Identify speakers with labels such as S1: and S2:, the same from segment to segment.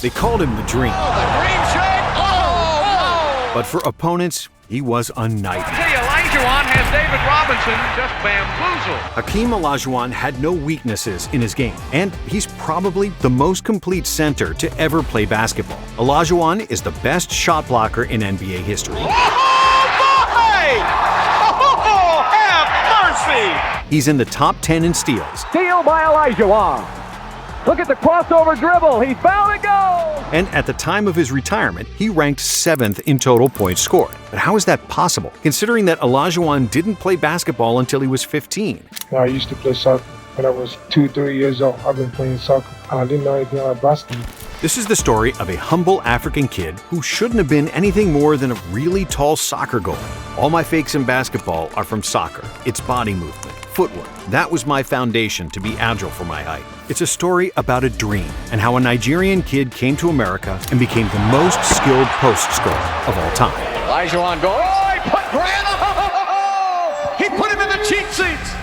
S1: They called him the Dream.
S2: Oh, the Dream Shake! Oh!
S1: But for opponents, he was a nightmare.
S2: I tell you, Olajuwon has David Robinson just bamboozled.
S1: Hakeem Olajuwon had no weaknesses in his game, and he's probably the most complete center to ever play basketball. Olajuwon is the best shot blocker in NBA history.
S2: Oh, my! Oh, have mercy!
S1: He's in the top 10 in steals.
S3: Steal by Olajuwon. Look at the crossover dribble. He found it, go!
S1: And at the time of his retirement, he ranked 7th in total points scored. But how is that possible, considering that Olajuwon didn't play basketball until he was 15?
S4: I used to play soccer when I was 2-3 years old. I've been playing soccer. I didn't know anything about basketball.
S1: This is the story of a humble African kid who shouldn't have been anything more than a really tall soccer goalie. All my fakes in basketball are from soccer. It's body movement, footwork. That was my foundation to be agile for my height. It's a story about a dream and how a Nigerian kid came to America and became the most skilled post scorer of all time.
S2: Olajuwon goes. Oh, he put Grant. Oh, he put him in the cheap seats.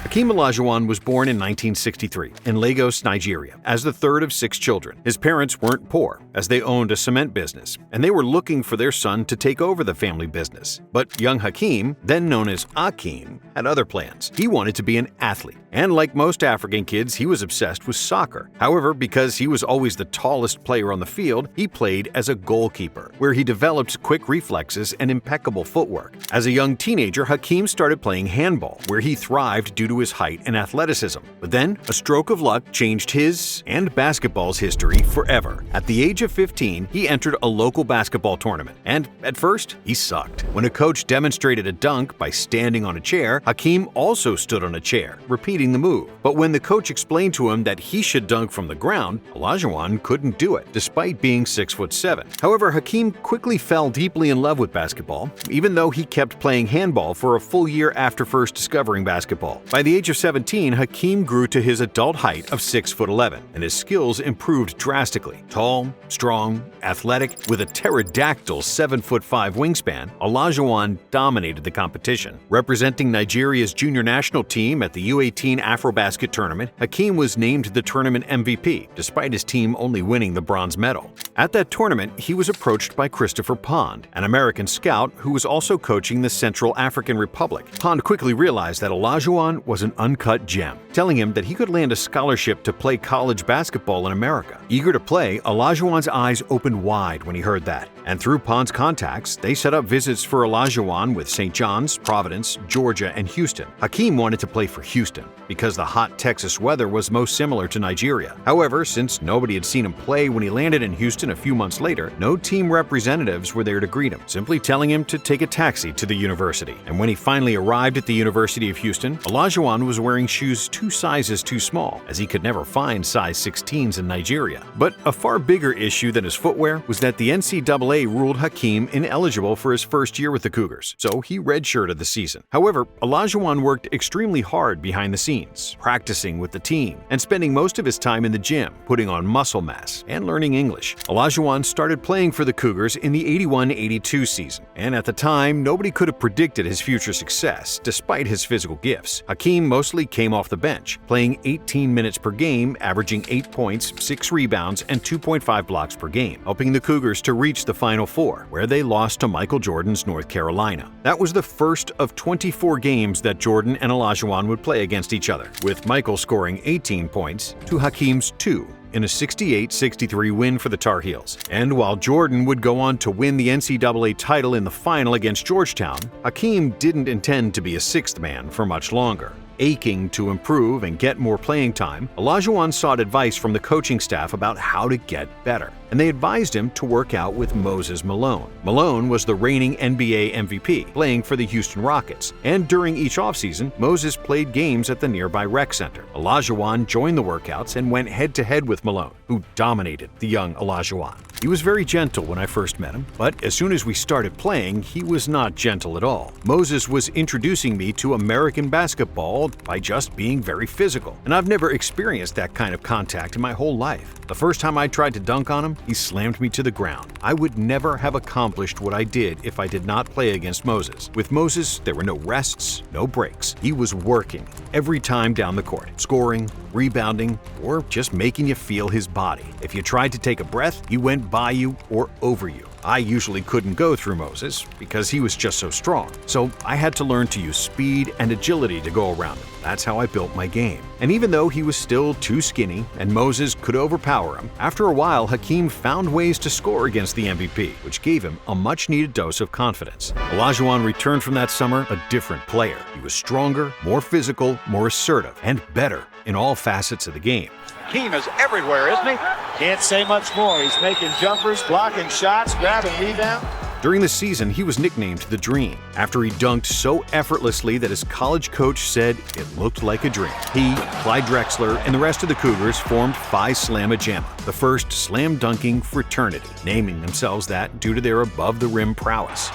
S1: Hakeem Olajuwon was born in 1963 in Lagos, Nigeria, as the third of 6 children. His parents weren't poor, as they owned a cement business, and they were looking for their son to take over the family business. But young Hakeem, then known as Hakeem, had other plans. He wanted to be an athlete, and like most African kids, he was obsessed with soccer. However, because he was always the tallest player on the field, he played as a goalkeeper, where he developed quick reflexes and impeccable footwork. As a young teenager, Hakeem started playing handball, where he thrived due to his height and athleticism. But then, a stroke of luck changed his and basketball's history forever. At the age of 15, he entered a local basketball tournament, and at first, he sucked. When a coach demonstrated a dunk by standing on a chair, Hakeem also stood on a chair, repeating the move. But when the coach explained to him that he should dunk from the ground, Olajuwon couldn't do it, despite being 6'7". However, Hakeem quickly fell deeply in love with basketball, even though he kept playing handball for a full year after first discovering basketball. By the age of 17, Hakeem grew to his adult height of 6'11", and his skills improved drastically. Tall, strong, athletic, with a pterodactyl 7'5" wingspan, Olajuwon dominated the competition. Representing Nigeria's junior national team at the U18 Afrobasket tournament, Hakeem was named the tournament MVP, despite his team only winning the bronze medal. At that tournament, he was approached by Christopher Pond, an American scout who was also coaching the Central African Republic. Pond quickly realized that Olajuwon was an uncut gem, telling him that he could land a scholarship to play college basketball in America. Eager to play, Olajuwon's eyes opened wide when he heard that, and through Pond's contacts, they set up visits for Olajuwon with St. John's, Providence, Georgia, and Houston. Hakeem wanted to play for Houston because the hot Texas weather was most similar to Nigeria. However, since nobody had seen him play when he landed in Houston a few months later, no team representatives were there to greet him, simply telling him to take a taxi to the university. And when he finally arrived at the University of Houston, Olajuwon was wearing shoes 2 sizes too small, as he could never find size 16s in Nigeria. But a far bigger issue than his footwear was that the NCAA ruled Hakeem ineligible for his first year with the Cougars, so he redshirted the season. However, Olajuwon worked extremely hard behind the scenes, practicing with the team, and spending most of his time in the gym, putting on muscle mass and learning English. Olajuwon started playing for the Cougars in the 81-82 season, and at the time, nobody could have predicted his future success, despite his physical gifts. Hakeem mostly came off the bench, playing 18 minutes per game, averaging 8 points, 6 rebounds, and 2.5 blocks per game, helping the Cougars to reach the Final Four, where they lost to Michael Jordan's North Carolina. That was the first of 24 games that Jordan and Olajuwon would play against each other, with Michael scoring 18 points to Hakeem's 2. In a 68-63 win for the Tar Heels. And while Jordan would go on to win the NCAA title in the final against Georgetown, Hakeem didn't intend to be a sixth man for much longer. Aching to improve and get more playing time, Olajuwon sought advice from the coaching staff about how to get better, and they advised him to work out with Moses Malone. Malone was the reigning NBA MVP, playing for the Houston Rockets, and during each offseason, Moses played games at the nearby rec center. Olajuwon joined the workouts and went head-to-head with Malone, who dominated the young Olajuwon. He was very gentle when I first met him, but as soon as we started playing, he was not gentle at all. Moses was introducing me to American basketball by just being very physical, and I've never experienced that kind of contact in my whole life. The first time I tried to dunk on him, he slammed me to the ground. I would never have accomplished what I did if I did not play against Moses. With Moses, there were no rests, no breaks. He was working every time down the court, scoring, rebounding, or just making you feel his body. If you tried to take a breath, he went by you or over you. I usually couldn't go through Moses because he was just so strong. So I had to learn to use speed and agility to go around him. That's how I built my game. And even though he was still too skinny and Moses could overpower him, after a while Hakeem found ways to score against the MVP, which gave him a much-needed dose of confidence. Olajuwon returned from that summer a different player. He was stronger, more physical, more assertive, and better in all facets of the game.
S2: Hakeem is everywhere, isn't he?
S5: Can't say much more. He's making jumpers, blocking shots, grabbing rebounds.
S1: During the season, he was nicknamed the Dream, after he dunked so effortlessly that his college coach said it looked like a dream. He, Clyde Drexler, and the rest of the Cougars formed Phi Slamma Jamma, the first slam-dunking fraternity, naming themselves that due to their above-the-rim prowess.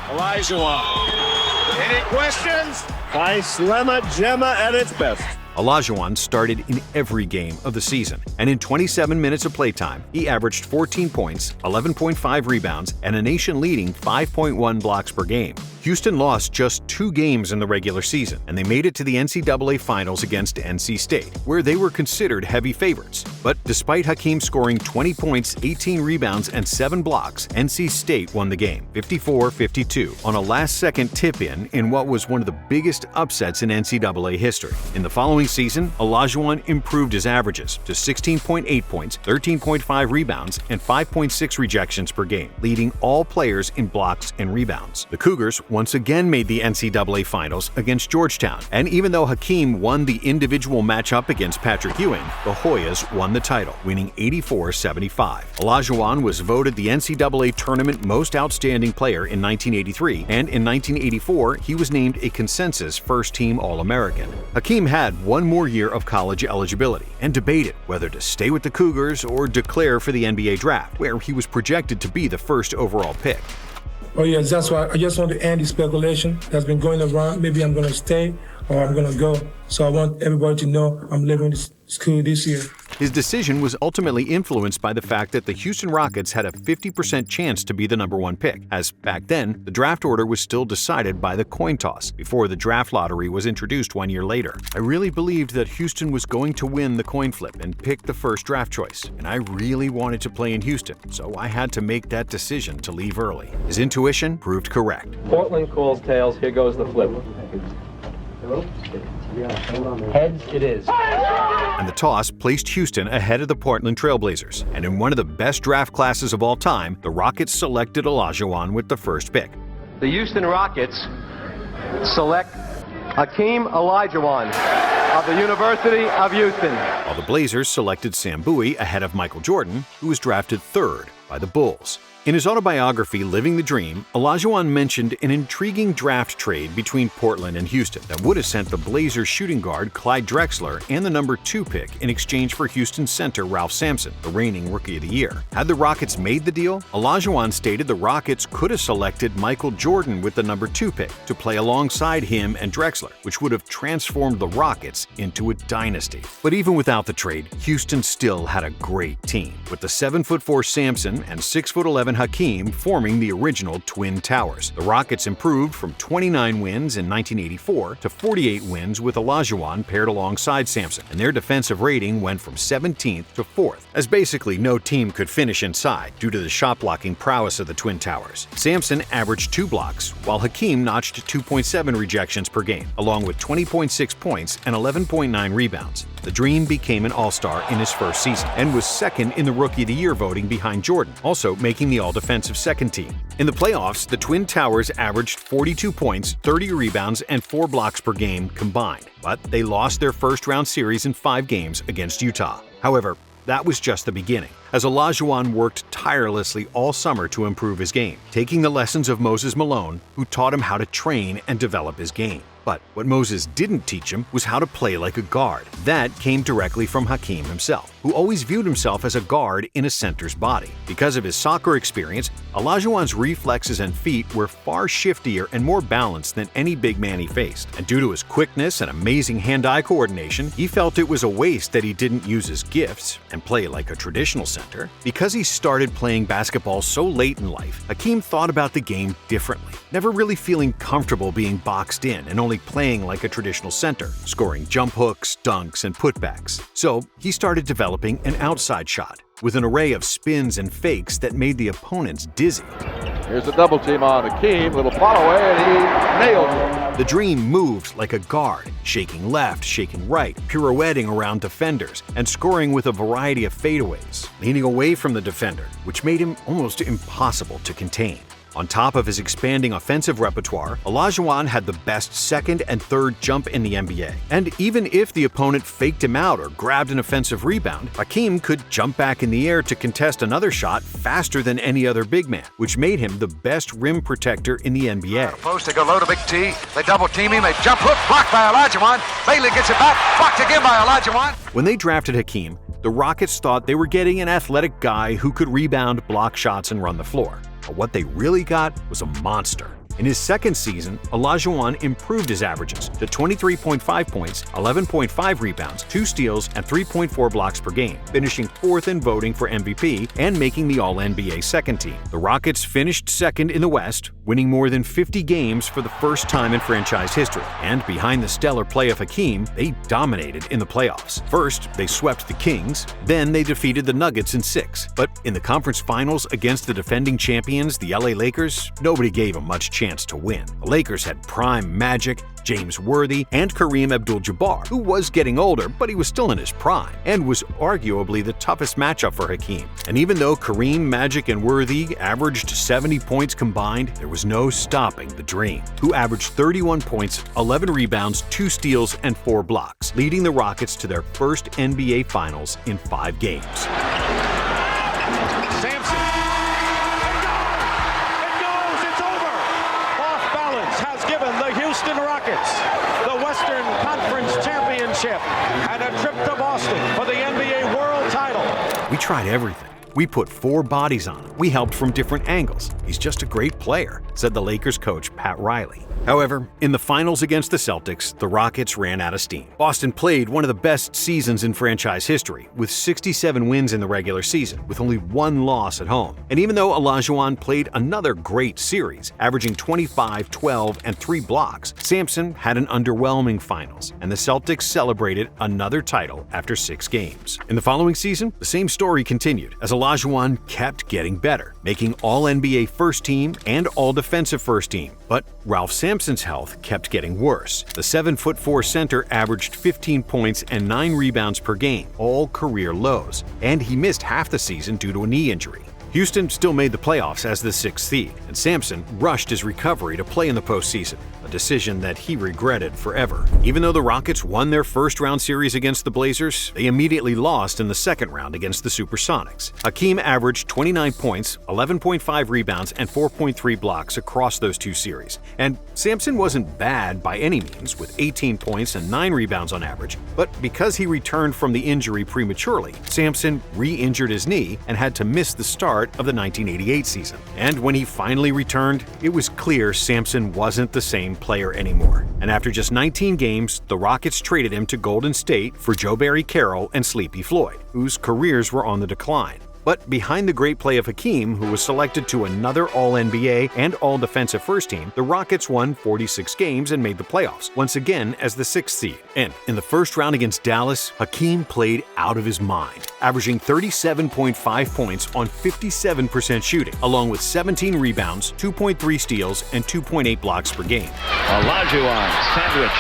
S5: Olajuwon.
S2: Any questions?
S5: Phi Slamma Jamma at its best.
S1: Olajuwon started in every game of the season, and in 27 minutes of playtime, he averaged 14 points, 11.5 rebounds, and a nation-leading 5.1 blocks per game. Houston lost just 2 games in the regular season, and they made it to the NCAA Finals against NC State, where they were considered heavy favorites. But despite Hakeem scoring 20 points, 18 rebounds, and 7 blocks, NC State won the game, 54-52, on a last-second tip-in what was one of the biggest upsets in NCAA history. In the following season, Olajuwon improved his averages to 16.8 points, 13.5 rebounds, and 5.6 rejections per game, leading all players in blocks and rebounds. The Cougars once again made the NCAA Finals against Georgetown, and even though Hakeem won the individual matchup against Patrick Ewing, the Hoyas won the title, winning 84-75. Olajuwon was voted the NCAA Tournament Most Outstanding Player in 1983, and in 1984 he was named a consensus first-team All-American. Hakeem had one more year of college eligibility and debated whether to stay with the Cougars or declare for the NBA draft, where he was projected to be the first overall pick.
S4: Oh yes, that's why I just want to end the speculation that's been going around. Maybe I'm going to stay or I'm going to go. So I want everybody to know I'm leaving school this year.
S1: His decision was ultimately influenced by the fact that the Houston Rockets had a 50% chance to be the #1 pick, as back then, the draft order was still decided by the coin toss, before the draft lottery was introduced 1 year later. I really believed that Houston was going to win the coin flip and pick the first draft choice, and I really wanted to play in Houston, so I had to make that decision to leave early. His intuition proved correct.
S3: Portland calls tails. Here goes the flip. Heads it is.
S1: And the toss placed Houston ahead of the Portland Trailblazers. And in one of the best draft classes of all time, the Rockets selected Olajuwon with the first pick.
S3: The Houston Rockets select Hakeem Olajuwon of the University of Houston.
S1: While the Blazers selected Sam Bowie ahead of Michael Jordan, who was drafted 3rd by the Bulls. In his autobiography, Living the Dream, Olajuwon mentioned an intriguing draft trade between Portland and Houston that would have sent the Blazers shooting guard Clyde Drexler and the #2 pick in exchange for Houston center Ralph Sampson, the reigning Rookie of the Year. Had the Rockets made the deal, Olajuwon stated the Rockets could have selected Michael Jordan with the #2 pick to play alongside him and Drexler, which would have transformed the Rockets into a dynasty. But even without the trade, Houston still had a great team, with the 7'4" Sampson and 6'11" Hakeem forming the original Twin Towers. The Rockets improved from 29 wins in 1984 to 48 wins with Olajuwon paired alongside Sampson, and their defensive rating went from 17th to 4th, as basically no team could finish inside due to the shot-blocking prowess of the Twin Towers. Sampson averaged 2 blocks, while Hakeem notched 2.7 rejections per game, along with 20.6 points and 11.9 rebounds. The Dream became an All-Star in his first season and was second in the Rookie of the Year voting behind Jordan, also making the All-Defensive second team. In the playoffs, the Twin Towers averaged 42 points, 30 rebounds, and 4 blocks per game combined, but they lost their first-round series in 5 games against Utah. However, that was just the beginning, as Olajuwon worked tirelessly all summer to improve his game, taking the lessons of Moses Malone, who taught him how to train and develop his game. But what Moses didn't teach him was how to play like a guard. That came directly from Hakeem himself, who always viewed himself as a guard in a center's body. Because of his soccer experience, Olajuwon's reflexes and feet were far shiftier and more balanced than any big man he faced. And due to his quickness and amazing hand-eye coordination, he felt it was a waste that he didn't use his gifts and play like a traditional center. Because he started playing basketball so late in life, Hakeem thought about the game differently, never really feeling comfortable being boxed in and only playing like a traditional center, scoring jump hooks, dunks, and putbacks. So he started developing an outside shot with an array of spins and fakes that made the opponents dizzy.
S6: Here's a double team on Hakeem, little follow away, and he nailed it.
S1: The Dream moved like a guard, shaking left, shaking right, pirouetting around defenders, and scoring with a variety of fadeaways, leaning away from the defender, which made him almost impossible to contain. On top of his expanding offensive repertoire, Olajuwon had the best second and third jump in the NBA. And even if the opponent faked him out or grabbed an offensive rebound, Hakeem could jump back in the air to contest another shot faster than any other big man, which made him the best rim protector in the NBA.
S7: Post, they go low to Big T, they double team him, they jump hook, blocked by Olajuwon, Bailey gets it back, blocked again by Olajuwon.
S1: When they drafted Hakeem, the Rockets thought they were getting an athletic guy who could rebound, block shots, and run the floor. But what they really got was a monster. In his second season, Olajuwon improved his averages to 23.5 points, 11.5 rebounds, 2 steals, and 3.4 blocks per game, finishing 4th in voting for MVP and making the All-NBA second team. The Rockets finished second in the West, winning more than 50 games for the first time in franchise history. And behind the stellar play of Hakeem, they dominated in the playoffs. First, they swept the Kings, then they defeated the Nuggets in 6. But in the conference finals against the defending champions, the LA Lakers, nobody gave them much chance to win. The Lakers had prime Magic, James Worthy, and Kareem Abdul-Jabbar, who was getting older, but he was still in his prime, and was arguably the toughest matchup for Hakeem. And even though Kareem, Magic, and Worthy averaged 70 points combined, there was no stopping the Dream, who averaged 31 points, 11 rebounds, 2 steals, and 4 blocks, leading the Rockets to their first NBA Finals in 5 games.
S5: Sampson. It goes. It's over. Off balance has given the Houston Rockets the Western Conference Championship and a trip to Boston for the NBA World Title.
S1: We tried everything. We put 4 bodies on him. We helped from different angles. He's just a great player, said the Lakers coach Pat Riley. However, in the finals against the Celtics, the Rockets ran out of steam. Boston played one of the best seasons in franchise history, with 67 wins in the regular season, with only 1 loss at home. And even though Olajuwon played another great series, averaging 25, 12, and 3 blocks, Sampson had an underwhelming finals, and the Celtics celebrated another title after 6 games. In the following season, the same story continued, as Olajuwon kept getting better, making All-NBA First Team and All-Defensive First Team. But Ralph Sampson's health kept getting worse. The 7'4" center averaged 15 points and 9 rebounds per game, all career lows, and he missed half the season due to a knee injury. Houston still made the playoffs as the 6th seed, and Sampson rushed his recovery to play in the postseason, a decision that he regretted forever. Even though the Rockets won their first-round series against the Blazers, they immediately lost in the second round against the Supersonics. Hakeem averaged 29 points, 11.5 rebounds, and 4.3 blocks across those 2 series. And Sampson wasn't bad by any means, with 18 points and 9 rebounds on average, but because he returned from the injury prematurely, Sampson re-injured his knee and had to miss the start of the 1988 season. And when he finally returned, it was clear Sampson wasn't the same player anymore. And after just 19 games, the Rockets traded him to Golden State for Joe Barry Carroll and Sleepy Floyd, whose careers were on the decline. But behind the great play of Hakeem, who was selected to another All-NBA and All-Defensive First Team, the Rockets won 46 games and made the playoffs, once again as the 6th seed. And in the first round against Dallas, Hakeem played out of his mind, averaging 37.5 points on 57% shooting, along with 17 rebounds, 2.3 steals, and 2.8 blocks per game.
S5: Olajuwon, sandwich.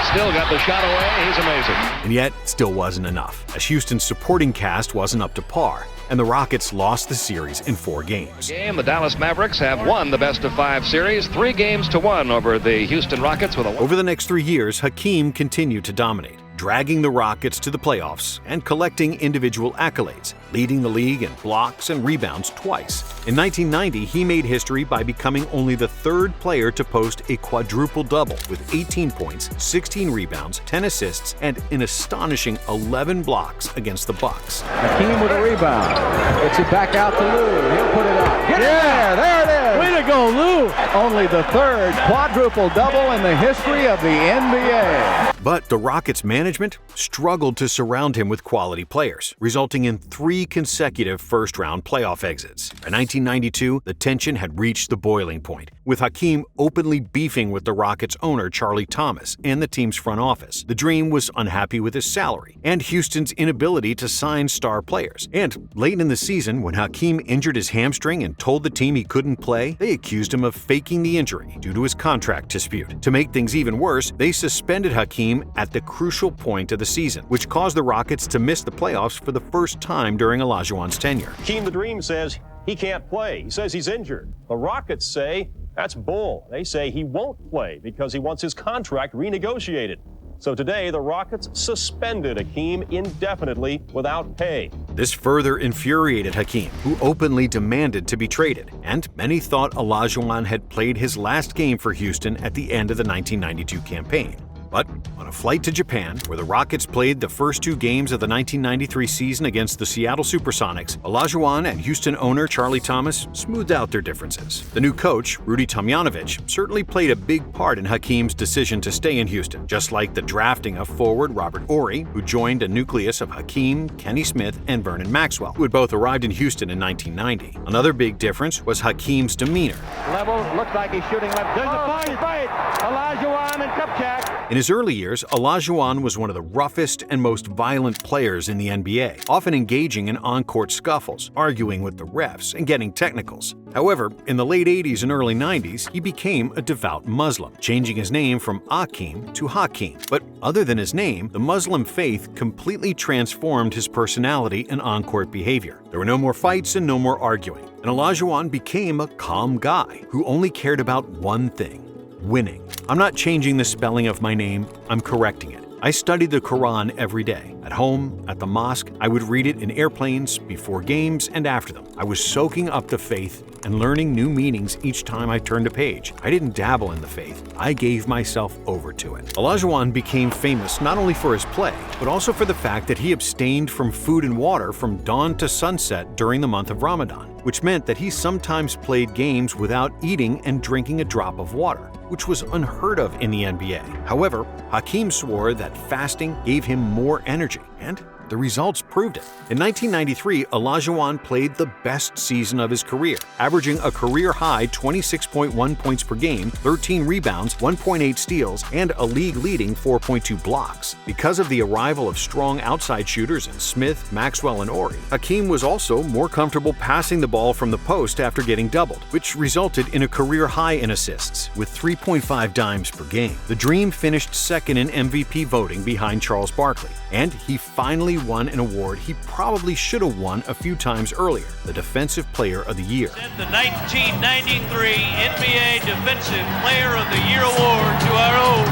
S5: Still got the shot away. He's amazing.
S1: And yet, still wasn't enough, as Houston's supporting cast wasn't up to par, and the Rockets lost the series in 4 games.
S8: The Dallas Mavericks have won the best-of-5 series, 3 games to 1 over the Houston Rockets.
S1: Over the next 3 years, Hakeem continued to dominate. dragging the Rockets to the playoffs and collecting individual accolades, leading the league in blocks and rebounds twice. In 1990, he made history by becoming only the third player to post a quadruple-double with 18 points, 16 rebounds, 10 assists, and an astonishing 11 blocks against the Bucks.
S6: Hakeem with a rebound. Gets it back out to Lou. He'll put it up. Yeah, there it is. Way to go, Lou. Only the third quadruple-double in the history of the NBA.
S1: But the Rockets' management struggled to surround him with quality players, resulting in 3 consecutive first-round playoff exits. By 1992, the tension had reached the boiling point, with Hakeem openly beefing with the Rockets' owner Charlie Thomas and the team's front office. The Dream was unhappy with his salary and Houston's inability to sign star players. And late in the season, when Hakeem injured his hamstring and told the team he couldn't play, they accused him of faking the injury due to his contract dispute. To make things even worse, they suspended Hakeem at the crucial point of the season, which caused the Rockets to miss the playoffs for the first time during Olajuwon's tenure.
S5: Hakeem the Dream says he can't play. He says he's injured. The Rockets say that's bull. They say he won't play because he wants his contract renegotiated. So today, the Rockets suspended Hakeem indefinitely without pay.
S1: This further infuriated Hakeem, who openly demanded to be traded, and many thought Olajuwon had played his last game for Houston at the end of the 1992 campaign. But on a flight to Japan, where the Rockets played the first 2 games of the 1993 season against the Seattle Supersonics, Olajuwon and Houston owner Charlie Thomas smoothed out their differences. The new coach, Rudy Tomjanovich, certainly played a big part in Hakeem's decision to stay in Houston, just like the drafting of forward Robert Horry, who joined a nucleus of Hakeem, Kenny Smith, and Vernon Maxwell, who had both arrived in Houston in 1990. Another big difference was Hakeem's demeanor.
S3: Level, looks like he's shooting left. There's a fight. Olajuwon and Kupchak.
S1: In his early years, Olajuwon was one of the roughest and most violent players in the NBA, often engaging in on-court scuffles, arguing with the refs, and getting technicals. However, in the late 80s and early 90s, he became a devout Muslim, changing his name from Akeem to Hakeem. But other than his name, the Muslim faith completely transformed his personality and on-court behavior. There were no more fights and no more arguing, and Olajuwon became a calm guy who only cared about one thing: winning. I'm not changing the spelling of my name, I'm correcting it. I studied the Quran every day. At home, at the mosque, I would read it in airplanes, before games, and after them. I was soaking up the faith and learning new meanings each time I turned a page. I didn't dabble in the faith. I gave myself over to it. Olajuwon became famous not only for his play, but also for the fact that he abstained from food and water from dawn to sunset during the month of Ramadan, which meant that he sometimes played games without eating and drinking a drop of water, which was unheard of in the NBA. However, Hakeem swore that fasting gave him more energy, and the results proved it. In 1993, Olajuwon played the best season of his career, averaging a career-high 26.1 points per game, 13 rebounds, 1.8 steals, and a league-leading 4.2 blocks. Because of the arrival of strong outside shooters in Smith, Maxwell, and Horry, Hakeem was also more comfortable passing the ball from the post after getting doubled, which resulted in a career-high in assists, with 3.5 dimes per game. The Dream finished second in MVP voting behind Charles Barkley, and he finally won an award he probably should have won a few times earlier, the Defensive Player of the Year.
S9: The 1993 NBA Defensive Player of the Year award to our own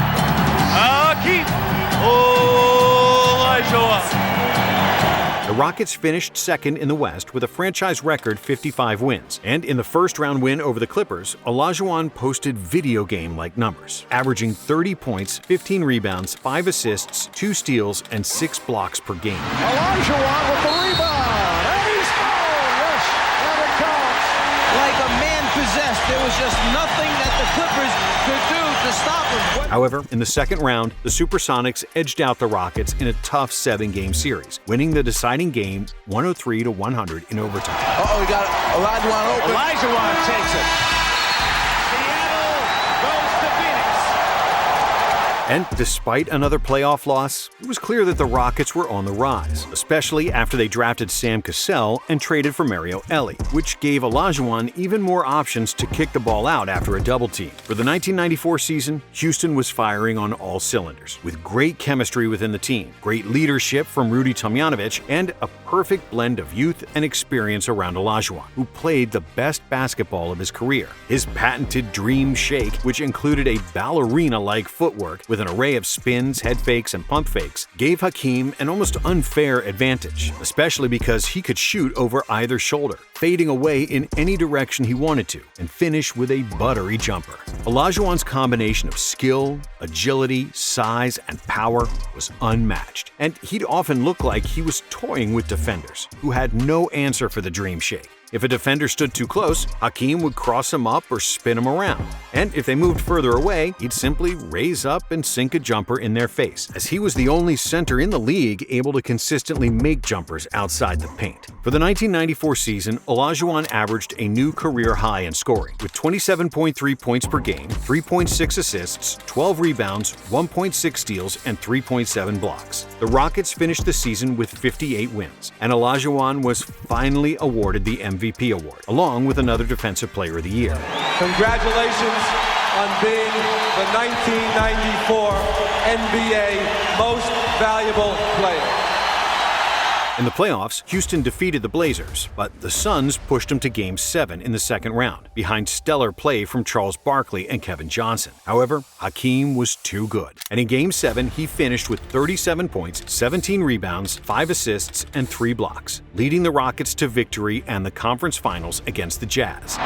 S9: Hakeem Olajuwon.
S1: The Rockets finished second in the West with a franchise record 55 wins, and in the first-round win over the Clippers, Olajuwon posted video game-like numbers, averaging 30 points, 15 rebounds, 5 assists, 2 steals, and 6 blocks per game.
S5: Olajuwon with the rebound, and he's home! Yes, and it counts.
S10: Like a man possessed, there was just nothing that the Clippers could do to stop him.
S1: However, in the second round, the Supersonics edged out the Rockets in a tough 7-game series, winning the deciding game 103-100 in overtime.
S10: Uh-oh, we got Olajuwon open.
S5: Olajuwon takes it. Seattle goes to Phoenix.
S1: And despite another playoff loss, it was clear that the Rockets were on the rise, especially after they drafted Sam Cassell and traded for Mario Elie, which gave Olajuwon even more options to kick the ball out after a double team. For the 1994 season, Houston was firing on all cylinders, with great chemistry within the team, great leadership from Rudy Tomjanovich, and a perfect blend of youth and experience around Olajuwon, who played the best basketball of his career. His patented Dream Shake, which included a ballerina-like footwork with with an array of spins, head fakes, and pump fakes, gave Hakeem an almost unfair advantage, especially because he could shoot over either shoulder, fading away in any direction he wanted to, and finish with a buttery jumper. Olajuwon's combination of skill, agility, size, and power was unmatched, and he'd often look like he was toying with defenders who had no answer for the dream shake. If a defender stood too close, Hakeem would cross him up or spin him around. And if they moved further away, he'd simply raise up and sink a jumper in their face, as he was the only center in the league able to consistently make jumpers outside the paint. For the 1994 season, Olajuwon averaged a new career high in scoring, with 27.3 points per game, 3.6 assists, 12 rebounds, 1.6 steals, and 3.7 blocks. The Rockets finished the season with 58 wins, and Olajuwon was finally awarded the MVP award, along with another Defensive Player of the Year.
S11: Congratulations on being the 1994 NBA Most Valuable Player.
S1: In the playoffs, Houston defeated the Blazers, but the Suns pushed them to Game 7 in the second round, behind stellar play from Charles Barkley and Kevin Johnson. However, Hakeem was too good, and in Game 7, he finished with 37 points, 17 rebounds, 5 assists, and 3 blocks, leading the Rockets to victory and the conference finals against the Jazz.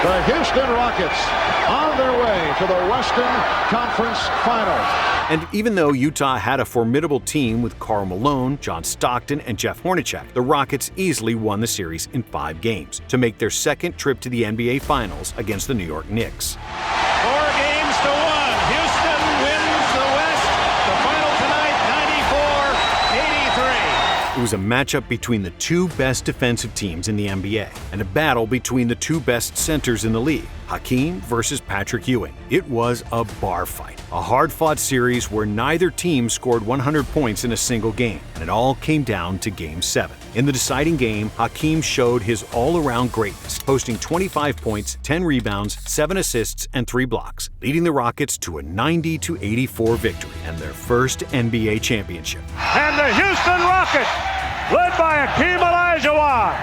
S12: The Houston Rockets on their way to the Western Conference Finals.
S1: And even though Utah had a formidable team with Karl Malone, John Stockton, and Jeff Hornacek, the Rockets easily won the series in 5 games to make their second trip to the NBA Finals against the New York Knicks.
S9: 4 games to 1. Houston wins the West. The final tonight, 94-83.
S1: It was a matchup between the two best defensive teams in the NBA, and a battle between the two best centers in the league, Hakeem versus Patrick Ewing. It was a bar fight, a hard-fought series where neither team scored 100 points in a single game, and it all came down to Game 7. In the deciding game, Hakeem showed his all-around greatness, posting 25 points, 10 rebounds, 7 assists, and 3 blocks, leading the Rockets to a 90-84 victory and their first NBA championship.
S9: And the Houston Rockets, led by Hakeem Olajuwon,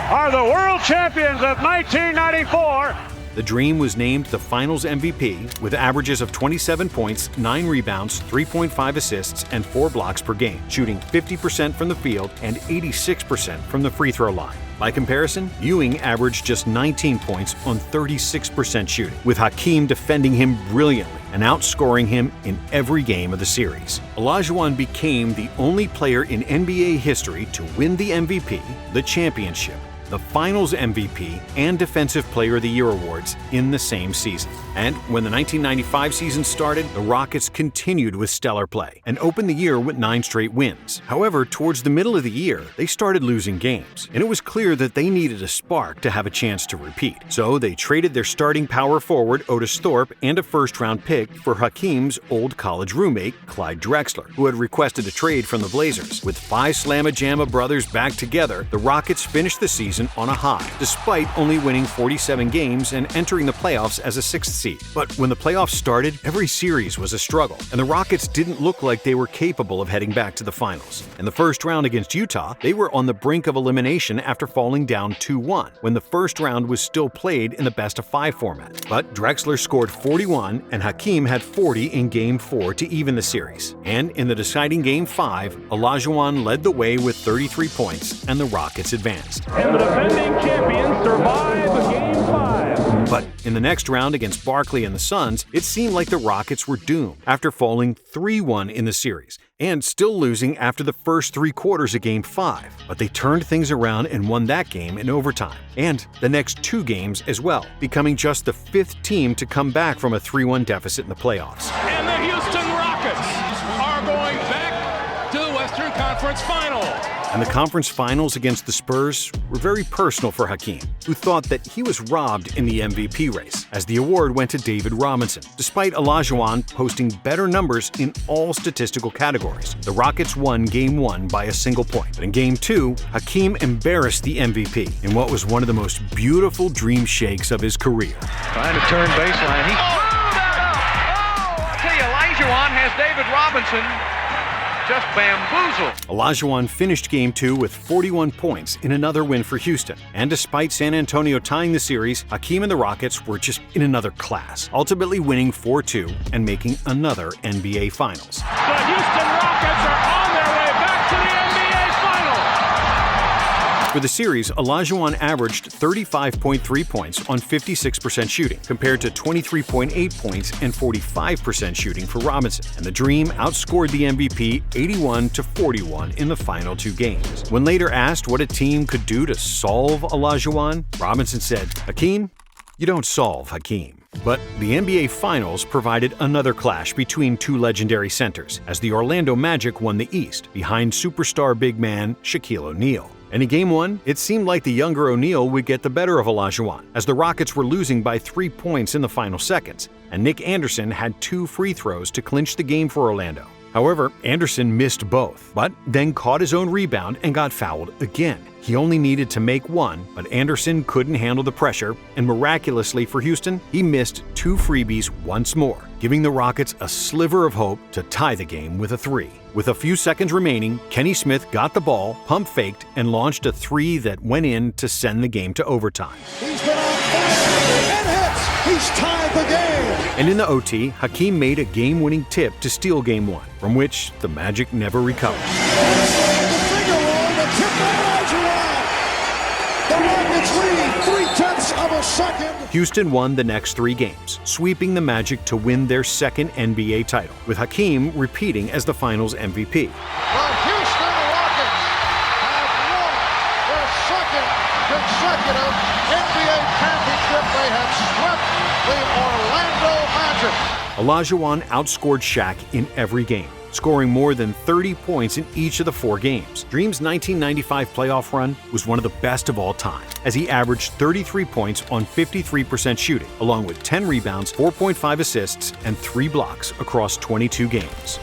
S9: are the world champions of 1994.
S1: The Dream was named the Finals MVP with averages of 27 points, 9 rebounds, 3.5 assists, and 4 blocks per game, shooting 50% from the field and 86% from the free throw line. By comparison, Ewing averaged just 19 points on 36% shooting, with Hakeem defending him brilliantly and outscoring him in every game of the series. Olajuwon became the only player in NBA history to win the MVP, the championship, the Finals MVP, and Defensive Player of the Year awards in the same season. And when the 1995 season started, the Rockets continued with stellar play and opened the year with 9 straight wins. However, towards the middle of the year, they started losing games, and it was clear that they needed a spark to have a chance to repeat. So they traded their starting power forward Otis Thorpe and a first-round pick for Hakeem's old college roommate, Clyde Drexler, who had requested a trade from the Blazers. With 5 Slamma-Jamma brothers back together, the Rockets finished the season on a high, despite only winning 47 games and entering the playoffs as a 6th seed. But when the playoffs started, every series was a struggle, and the Rockets didn't look like they were capable of heading back to the finals. In the first round against Utah, they were on the brink of elimination after falling down 2-1, when the first round was still played in the best-of-5 format. But Drexler scored 41, and Hakeem had 40 in Game 4 to even the series. And in the deciding Game 5, Olajuwon led the way with 33 points, and the Rockets advanced.
S9: Defending champions survive Game 5.
S1: But in the next round against Barkley and the Suns, it seemed like the Rockets were doomed after falling 3-1 in the series and still losing after the first 3 quarters of Game 5. But they turned things around and won that game in overtime, and the next 2 games as well, becoming just the 5th team to come back from a 3-1 deficit in the playoffs.
S9: And the Houston Rockets are going back to the Western Conference Finals.
S1: And the conference finals against the Spurs were very personal for Hakeem, who thought that he was robbed in the MVP race, as the award went to David Robinson, despite Olajuwon posting better numbers in all statistical categories. The Rockets won Game 1 by a single point. But in Game 2, Hakeem embarrassed the MVP in what was one of the most beautiful dream shakes of his career.
S8: Trying to turn baseline. I tell you, Olajuwon has David Robinson.
S9: just bamboozled.
S1: Olajuwon finished Game 2 with 41 points in another win for Houston. And despite San Antonio tying the series, Hakeem and the Rockets were just in another class, ultimately winning 4-2 and making another NBA Finals.
S9: The Houston Rockets are on their way back to the NBA Finals.
S1: For the series, Olajuwon averaged 35.3 points on 56% shooting, compared to 23.8 points and 45% shooting for Robinson. And the Dream outscored the MVP 81-41 in the final 2 games. When later asked what a team could do to solve Olajuwon, Robinson said, "Hakeem, you don't solve Hakeem." But the NBA Finals provided another clash between two legendary centers, as the Orlando Magic won the East, behind superstar big man Shaquille O'Neal. And in Game 1, it seemed like the younger O'Neal would get the better of Olajuwon, as the Rockets were losing by 3 points in the final seconds, and Nick Anderson had 2 free throws to clinch the game for Orlando. However, Anderson missed both, but then caught his own rebound and got fouled again. He only needed to make 1, but Anderson couldn't handle the pressure, and miraculously for Houston, he missed 2 freebies once more, giving the Rockets a sliver of hope to tie the game with a 3. With a few seconds remaining, Kenny Smith got the ball, pump-faked, and launched a 3 that went in to send the game to overtime.
S12: He's been on fire and hits. He's tied the game.
S1: And in the OT, Hakeem made a game-winning tip to steal Game 1, from which the Magic never recovered.
S12: The finger roll, the tip by Olajuwon. The Rockets lead 3/10 of a second.
S1: Houston won the next 3 games, sweeping the Magic to win their second NBA title, with Hakeem repeating as the Finals MVP.
S12: The Houston Rockets have won their second consecutive NBA championship. They have swept the Orlando Magic.
S1: Olajuwon outscored Shaq in every game, scoring more than 30 points in each of the 4 games. Dream's 1995 playoff run was one of the best of all time, as he averaged 33 points on 53% shooting, along with 10 rebounds, 4.5 assists, and 3 blocks across 22 games.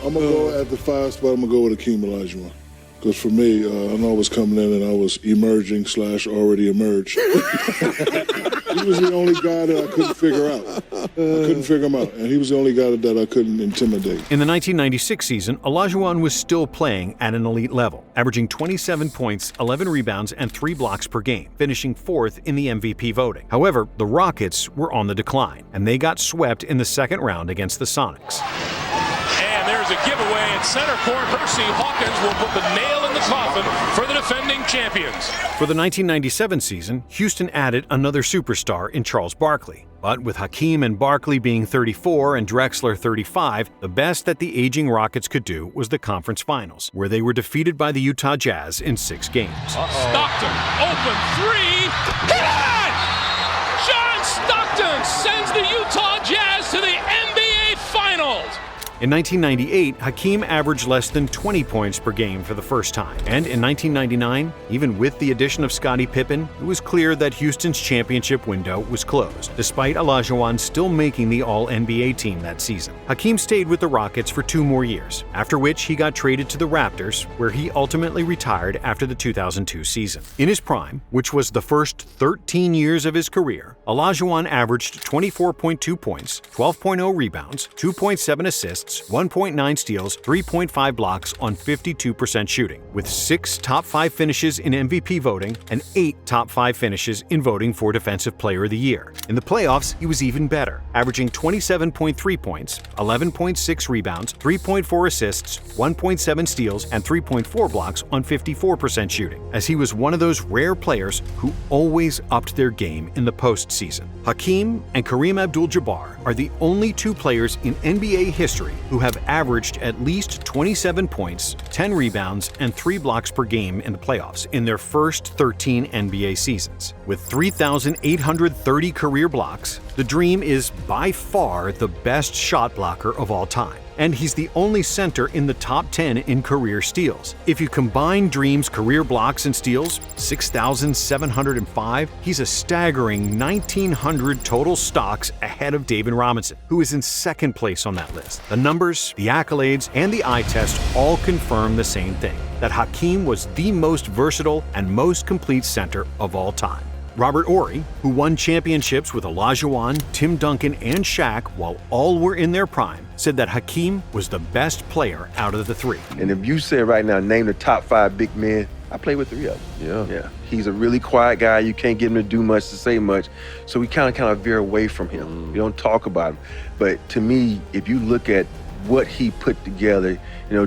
S13: I'm going to go at the 5 spot. I'm going to go with Hakeem Olajuwon. Because for me, I know I was coming in and I was emerging / already emerged. He was the only guy that I couldn't figure out. I couldn't figure him out. And he was the only guy that I couldn't intimidate.
S1: In the 1996 season, Olajuwon was still playing at an elite level, averaging 27 points, 11 rebounds, and 3 blocks per game, finishing 4th in the MVP voting. However, the Rockets were on the decline, and they got swept in the second round against the Sonics.
S14: And there's a giveaway in center court. Hersey Hawkins will put the nail in the coffin for the defending champions.
S1: For the 1997 season, Houston added another superstar in Charles Barkley. But with Hakeem and Barkley being 34 and Drexler 35, the best that the aging Rockets could do was the conference finals, where they were defeated by the Utah Jazz in 6 games.
S14: Stockton, open 3, hit it! John Stockton sends the Utah Jazz to the NBA Finals.
S1: In 1998, Hakeem averaged less than 20 points per game for the first time. And in 1999, even with the addition of Scottie Pippen, it was clear that Houston's championship window was closed, despite Olajuwon still making the All-NBA team that season. Hakeem stayed with the Rockets for 2 more years, after which he got traded to the Raptors, where he ultimately retired after the 2002 season. In his prime, which was the first 13 years of his career, Olajuwon averaged 24.2 points, 12.0 rebounds, 2.7 assists, 1.9 steals, 3.5 blocks on 52% shooting, with 6 top 5 finishes in MVP voting and 8 top 5 finishes in voting for Defensive Player of the Year. In the playoffs, he was even better, averaging 27.3 points, 11.6 rebounds, 3.4 assists, 1.7 steals, and 3.4 blocks on 54% shooting, as he was one of those rare players who always upped their game in the postseason. Hakeem and Kareem Abdul-Jabbar are the only 2 players in NBA history who have averaged at least 27 points, 10 rebounds, and 3 blocks per game in the playoffs in their first 13 NBA seasons. With 3,830 career blocks, the Dream is by far the best shot blocker of all time. And he's the only center in the top 10 in career steals. If you combine Dream's career blocks and steals, 6,705, he's a staggering 1,900 total stocks ahead of David Robinson, who is in second place on that list. The numbers, the accolades, and the eye test all confirm the same thing, that Hakeem was the most versatile and most complete center of all time. Robert Horry, who won championships with Olajuwon, Tim Duncan, and Shaq while all were in their prime, said that Hakeem was the best player out of the three.
S15: And if you say right now, name the top 5 big men, I play with 3 of them. Yeah. He's a really quiet guy. You can't get him to do much, to say much. So we kind of veer away from him. We don't talk about him. But to me, if you look at what he put together,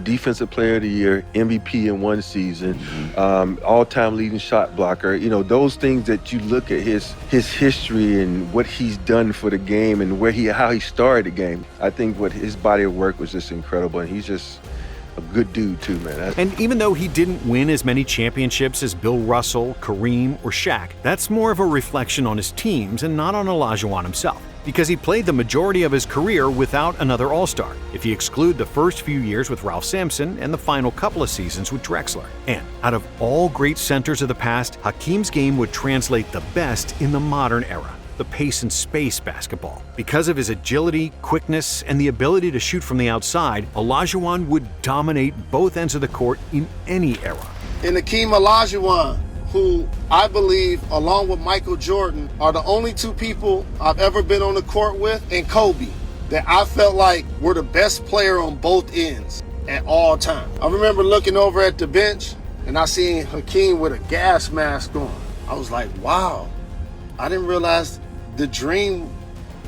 S15: Defensive Player of the Year, MVP in one season, all-time leading shot blocker, those things that you look at his history and what he's done for the game and how he started the game. I think what his body of work was just incredible, and he's just a good dude too, man.
S1: And even though he didn't win as many championships as Bill Russell, Kareem, or Shaq, that's more of a reflection on his teams and not on Olajuwon himself, because he played the majority of his career without another All-Star, if you exclude the first few years with Ralph Sampson and the final couple of seasons with Drexler. And out of all great centers of the past, Hakeem's game would translate the best in the modern era, the pace and space basketball. Because of his agility, quickness, and the ability to shoot from the outside, Olajuwon would dominate both ends of the court in any era.
S12: And Hakeem Olajuwon, who I believe, along with Michael Jordan, are the only 2 people I've ever been on the court with, and Kobe, that I felt like were the best player on both ends at all times. I remember looking over at the bench, and I seen Hakeem with a gas mask on. I was like, wow, I didn't realize the dream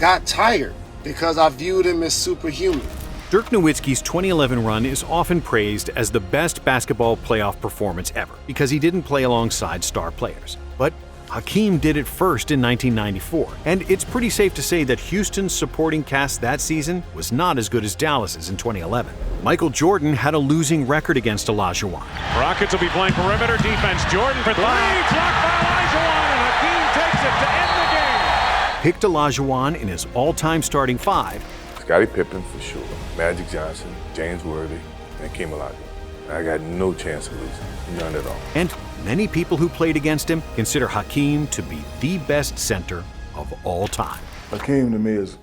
S12: got tired, because I viewed him as superhuman.
S1: Dirk Nowitzki's 2011 run is often praised as the best basketball playoff performance ever because he didn't play alongside star players. But Hakeem did it first in 1994, and it's pretty safe to say that Houston's supporting cast that season was not as good as Dallas's in 2011. Michael Jordan had a losing record against Olajuwon.
S14: Rockets will be playing perimeter defense. Jordan for 3, blocked by Olajuwon, and Hakeem takes it to end the game.
S1: Picked Olajuwon in his all-time starting 5.
S16: Scottie Pippen for sure, Magic Johnson, James Worthy, and Hakeem Olajuwon. I got no chance of losing, none at all.
S1: And many people who played against him consider Hakeem to be the best center of all time.
S13: Hakeem to me is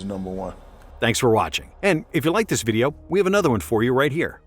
S13: number 1.
S1: Thanks for watching. And if you like this video, we have another one for you right here.